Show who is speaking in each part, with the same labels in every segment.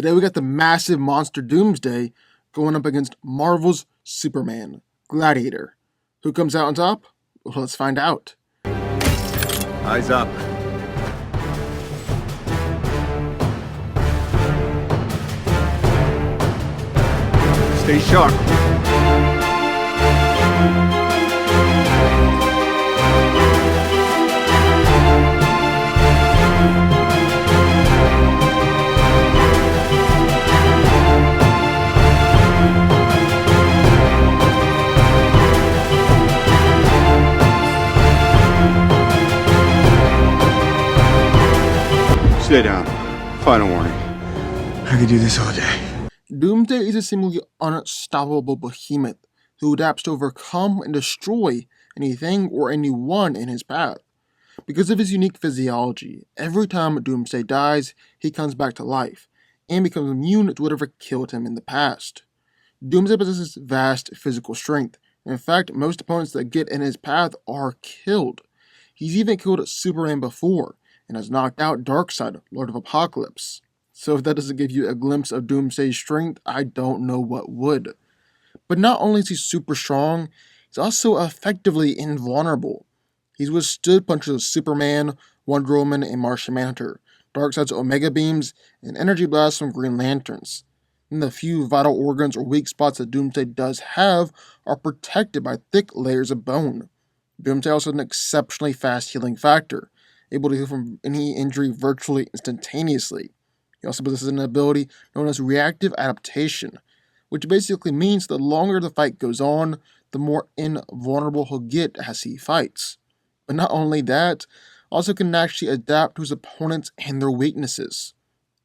Speaker 1: Today we got the massive monster Doomsday going up against Marvel's Superman, Gladiator. Who comes out on top? Well, let's find out.
Speaker 2: Eyes up. Stay sharp. Stay down. Final warning. I could do this all day.
Speaker 1: Doomsday is a seemingly unstoppable behemoth who adapts to overcome and destroy anything or anyone in his path. Because of his unique physiology, every time Doomsday dies, he comes back to life and becomes immune to whatever killed him in the past. Doomsday possesses vast physical strength. In fact, most opponents that get in his path are killed. He's even killed Superman before, and has knocked out Darkseid, Lord of Apocalypse. So if that doesn't give you a glimpse of Doomsday's strength, I don't know what would. But not only is he super strong, he's also effectively invulnerable. He's withstood punches of Superman, Wonder Woman, and Martian Manhunter, Darkseid's Omega Beams, and energy blasts from Green Lanterns. And the few vital organs or weak spots that Doomsday does have are protected by thick layers of bone. Doomsday also has an exceptionally fast healing factor, able to heal from any injury virtually instantaneously. He also possesses an ability known as reactive adaptation, which basically means the longer the fight goes on, the more invulnerable he'll get as he fights. But not only that, also can actually adapt to his opponents and their weaknesses.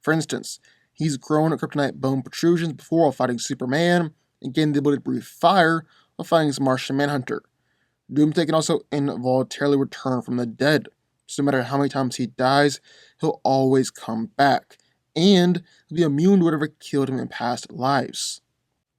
Speaker 1: For instance, he's grown kryptonite bone protrusions before while fighting Superman, and gained the ability to breathe fire while fighting his Martian Manhunter. Doomsday can also involuntarily return from the dead. So no matter how many times he dies, he'll always come back, and he'll be immune to whatever killed him in past lives.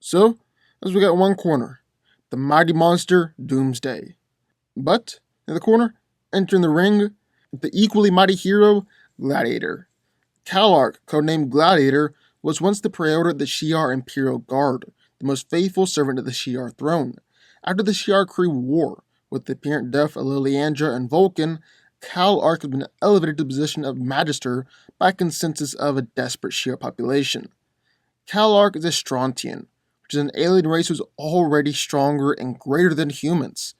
Speaker 1: So, as we got one corner, the mighty monster Doomsday. But, in the corner, entering the ring, the equally mighty hero, Gladiator. Kallark, codenamed Gladiator, was once the praetor of the Shi'ar Imperial Guard, the most faithful servant of the Shi'ar throne. After the Shi'ar-Kree War, with the apparent death of Liliandra and Vulcan, Kallark has been elevated to the position of Magister by consensus of a desperate Shi'ar population. Kallark is a Strontian, which is an alien race who is already stronger and greater than humans.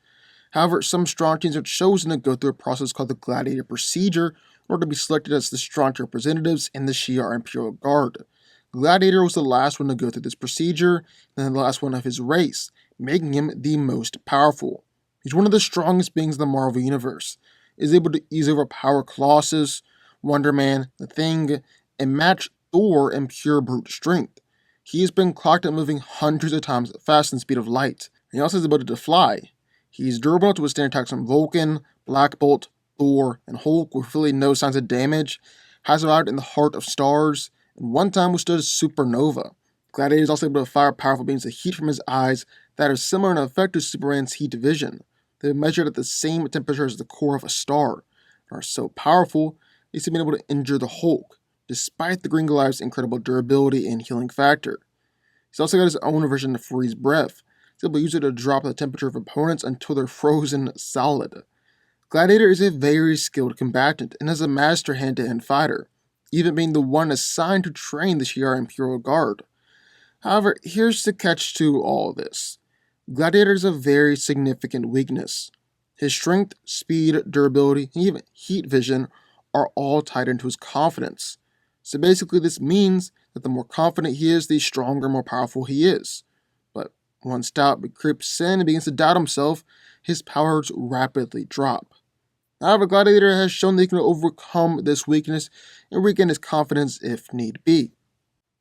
Speaker 1: However, some Strontians are chosen to go through a process called the Gladiator procedure in order to be selected as the Strontian representatives in the Shi'ar Imperial Guard. Gladiator was the last one to go through this procedure, and the last one of his race, making him the most powerful. He's one of the strongest beings in the Marvel Universe, is able to easily overpower Colossus, Wonder Man, The Thing, and match Thor in pure brute strength. He has been clocked at moving hundreds of times faster than the speed of light, and he also has the ability to fly. He's durable enough to withstand attacks from Vulcan, Black Bolt, Thor, and Hulk with really no signs of damage, has survived in the heart of stars, and one time withstood a supernova. Gladiator is also able to fire powerful beams of heat from his eyes that are similar in effect to Superman's heat vision. They are measured at the same temperature as the core of a star, and are so powerful, he's been able to injure the Hulk, despite the Green Goliath's incredible durability and healing factor. He's also got his own version of freeze breath. He's able to use it to drop the temperature of opponents until they're frozen solid. Gladiator is a very skilled combatant and is a master hand-to-hand fighter, even being the one assigned to train the Shi'ar Imperial Guard. However, here's the catch to all of this. Gladiator is a very significant weakness. His strength, speed, durability, and even heat vision are all tied into his confidence. So basically this means that the more confident he is, the stronger and more powerful he is. But once doubt creeps in and begins to doubt himself, his powers rapidly drop. However, Gladiator has shown that he can overcome this weakness and regain his confidence if need be.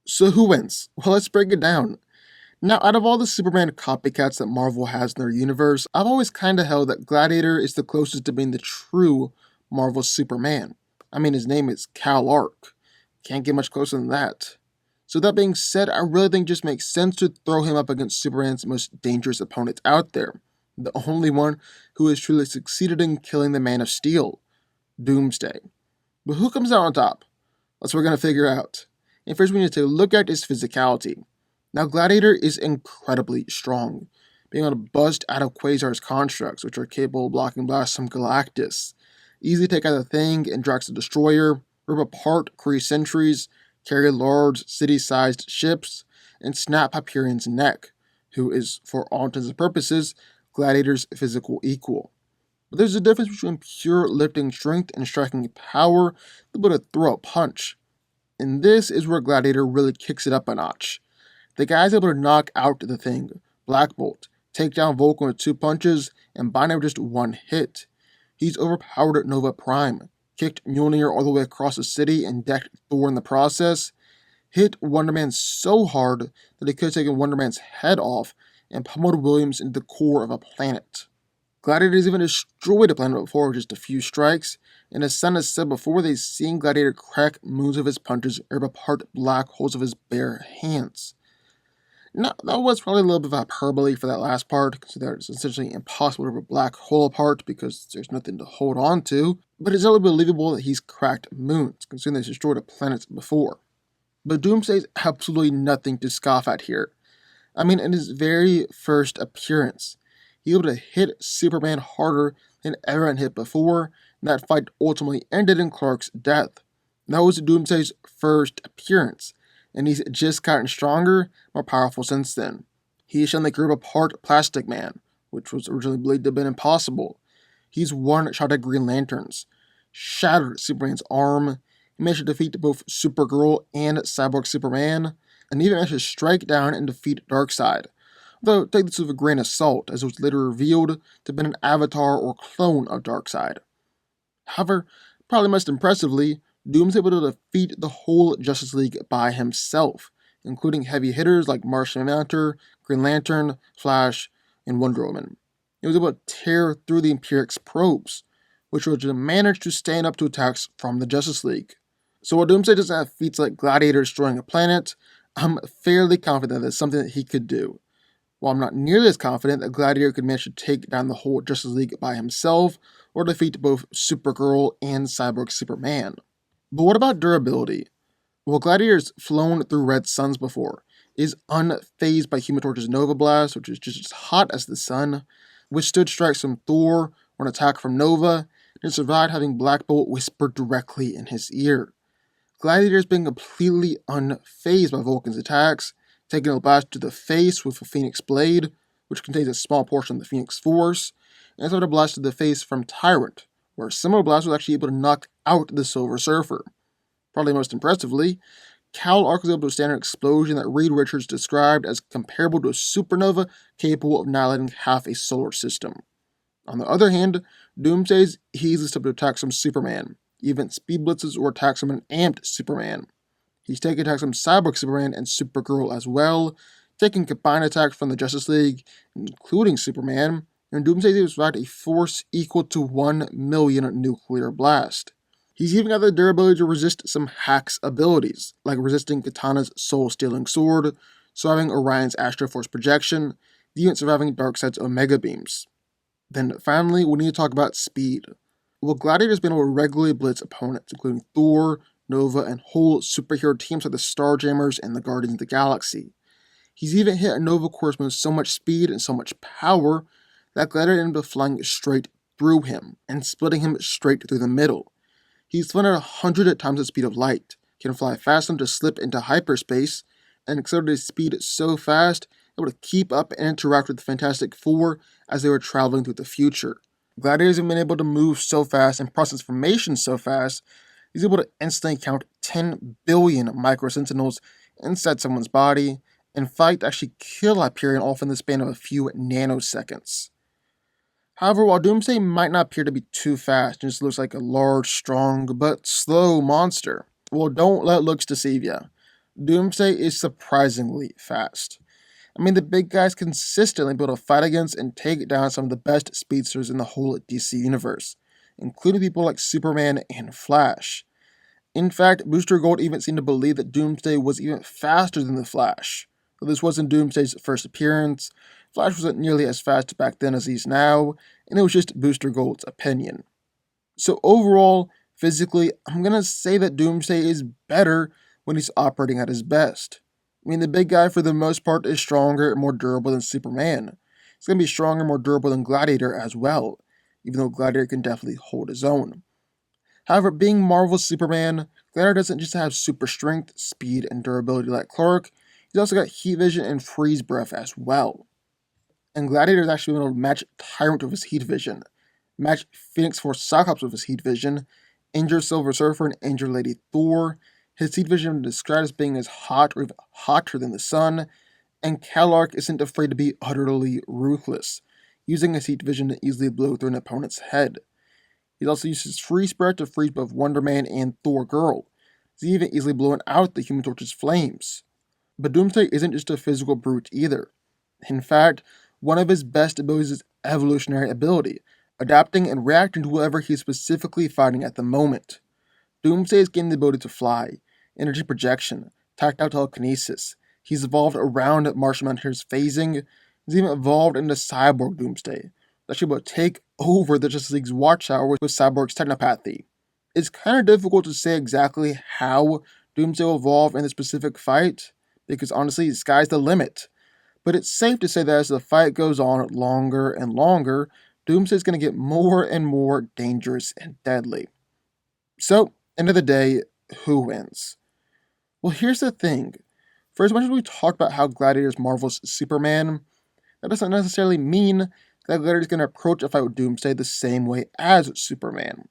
Speaker 1: So who wins? Well, let's break it down. Now, out of all the Superman copycats that Marvel has in their universe, I've always kinda held that Gladiator is the closest to being the true Marvel Superman. I mean, his name is Kallark. Can't get much closer than that. So that being said, I really think it just makes sense to throw him up against Superman's most dangerous opponent out there. The only one who has truly succeeded in killing the Man of Steel, Doomsday. But who comes out on top? That's what we're going to figure out. And first we need to look at his physicality. Now Gladiator is incredibly strong, being able to bust out of Quasar's constructs, which are capable of blocking blasts from Galactus, easily take out the Thing and Drax the Destroyer, rip apart Kree sentries, carry large city-sized ships, and snap Hyperion's neck, who is, for all intents and purposes, Gladiator's physical equal. But there's a difference between pure lifting strength and striking power, able to throw a punch. And this is where Gladiator really kicks it up a notch. The guy's able to knock out the Thing, Black Bolt, take down Vulcan with 2 punches, and bind him with just 1 hit. He's overpowered Nova Prime, kicked Mjolnir all the way across the city and decked Thor in the process, hit Wonder Man so hard that he could have taken Wonder Man's head off and pummeled Williams into the core of a planet. Gladiator's even destroyed a planet before with just a few strikes, and as Sun has said before, they've seen Gladiator crack moons of his punches and rip apart black holes of his bare hands. Now, that was probably a little bit of hyperbole for that last part, because it's essentially impossible to rip a black hole apart because there's nothing to hold on to, but it's only believable that he's cracked moons, considering they've destroyed a planet before. But Doomsday's absolutely nothing to scoff at here. I mean, in his very first appearance, he was able to hit Superman harder than ever been hit before, and that fight ultimately ended in Kallark's death. That was Doomsday's first appearance, and he's just gotten stronger, more powerful since then. He suddenly grew apart Plastic Man, which was originally believed to have been impossible. He's one-shot at Green Lanterns, shattered Superman's arm, he managed to defeat both Supergirl and Cyborg Superman, and even managed to strike down and defeat Darkseid. Though take this with a grain of salt, as it was later revealed to have been an avatar or clone of Darkseid. However, probably most impressively, Doom's able to defeat the whole Justice League by himself, including heavy hitters like Martian Manhunter, Green Lantern, Flash, and Wonder Woman. He was able to tear through the Empiric's probes, which would manage to stand up to attacks from the Justice League. So while Doomsday doesn't have feats like Gladiator destroying a planet, I'm fairly confident that it's something that he could do. While I'm not nearly as confident that Gladiator could manage to take down the whole Justice League by himself, or defeat both Supergirl and Cyborg Superman. But what about durability? Well, Gladiator's flown through red suns before, is unfazed by Human Torch's Nova Blast, which is just as hot as the sun, withstood strikes from Thor or an attack from Nova, and survived having Black Bolt whispered directly in his ear. Gladiator's been completely unfazed by Vulcan's attacks, taking a blast to the face with a Phoenix Blade, which contains a small portion of the Phoenix Force, and suffered a blast to the face from Tyrant, where a similar blast was actually able to knock out the Silver Surfer. Probably most impressively, Kallark was able to withstand an explosion that Reed Richards described as comparable to a supernova capable of annihilating half a solar system. On the other hand, Doomsday's easily able to attack some Superman, even speed blitzes or attacks from an amped Superman. He's taken attacks from Cyborg Superman and Supergirl as well, taking combined attacks from the Justice League, including Superman, and Doomsday has survived a force equal to 1 million nuclear blast. He's even got the durability to resist some Hack's abilities, like resisting Katana's soul-stealing sword, surviving Orion's Astro Force projection, even surviving Darkseid's Omega Beams. Then finally, we need to talk about speed. Well, Gladiator's been able to regularly blitz opponents, including Thor, Nova, and whole superhero teams like the Starjammers and the Guardians of the Galaxy. He's even hit a Nova Corps with so much speed and so much power that Gladiator ended up flying straight through him and splitting him straight through the middle. He's flown at 100 times the speed of light, can fly fast enough to slip into hyperspace, and accelerate his speed so fast, able to keep up and interact with the Fantastic Four as they were traveling through the future. Gladiator's have been able to move so fast and process information so fast, he's able to instantly count 10 billion micro-sentinels inside someone's body, and fight to actually kill Hyperion all in the span of a few nanoseconds. However, while Doomsday might not appear to be too fast and just looks like a large, strong, but slow monster, well, don't let looks deceive ya. Doomsday is surprisingly fast. I mean, the big guy's consistently able to fight against and take down some of the best speedsters in the whole DC universe, including people like Superman and Flash. In fact, Booster Gold even seemed to believe that Doomsday was even faster than the Flash. Though this wasn't Doomsday's first appearance, Flash wasn't nearly as fast back then as he is now, and it was just Booster Gold's opinion. So overall, physically, I'm gonna say that Doomsday is better, when he's operating at his best. I mean, the big guy for the most part is stronger and more durable than Superman. He's going to be stronger and more durable than Gladiator as well, even though Gladiator can definitely hold his own. However, being Marvel's Superman, Gladiator doesn't just have super strength, speed, and durability like Kallark, he's also got heat vision and freeze breath as well. And Gladiator is actually able to match Tyrant with his heat vision, match Phoenix Force Cyclops with his heat vision, injure Silver Surfer and injure Lady Thor. His heat vision is described as being as hot or even hotter than the sun, and Kallark isn't afraid to be utterly ruthless, using his heat vision to easily blow through an opponent's head. He also uses freeze breath to freeze both Wonder Man and Thor Girl. He's even easily blown out the Human Torch's flames. But Doomsday isn't just a physical brute either. In fact, one of his best abilities is evolutionary ability, adapting and reacting to whatever he's specifically fighting at the moment. Doomsday has gained the ability to fly, energy projection, tactile telekinesis. He's evolved around Martian Manhunter's phasing. He's even evolved into Cyborg Doomsday, actually able to take over the Justice League's Watchtower with Cyborg's technopathy. It's kind of difficult to say exactly how Doomsday will evolve in the specific fight, because honestly, the sky's the limit. But it's safe to say that as the fight goes on longer and longer, Doomsday is going to get more and more dangerous and deadly. So, end of the day, who wins? Well, here's the thing. For as much as we talk about how Gladiator is Marvel's Superman, that doesn't necessarily mean that Gladiator is going to approach a fight with Doomsday the same way as Superman.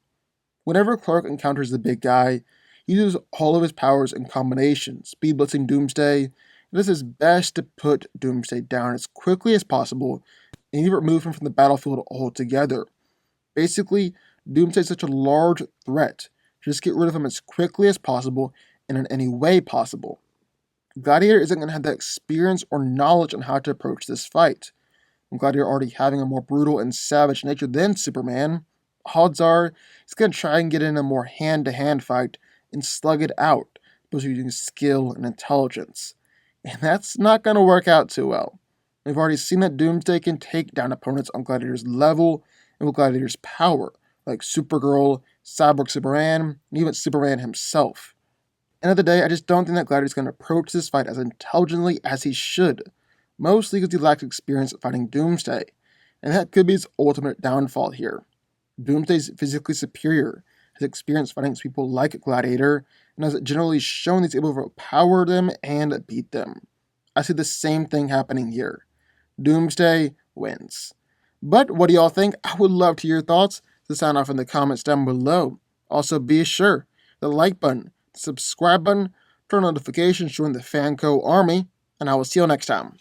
Speaker 1: Whenever Kallark encounters the big guy, he uses all of his powers in combination, speed blitzing Doomsday, and does his best to put Doomsday down as quickly as possible and even remove him from the battlefield altogether. Basically, Doomsday is such a large threat, just get rid of him as quickly as possible and in any way possible. Gladiator isn't going to have that experience or knowledge on how to approach this fight. And Gladiator already having a more brutal and savage nature than Superman, odds are he's going to try and get in a more hand-to-hand fight and slug it out, both using skill and intelligence. And that's not going to work out too well. We've already seen that Doomsday can take down opponents on Gladiator's level and with Gladiator's power, like Supergirl, Cyborg Superman, and even Superman himself. End of the day, I just don't think that Gladiator's going to approach this fight as intelligently as he should, mostly because he lacks experience fighting Doomsday, and that could be his ultimate downfall here. Doomsday's physically superior, has experience fighting people like Gladiator, and has generally shown he's able to overpower them and beat them. I see the same thing happening here. Doomsday wins. But what do y'all think? I would love to hear your thoughts, so sound off in the comments down below. Also be sure, the like button, the subscribe button, turn on notifications, join the DanCo army, and I will see you next time.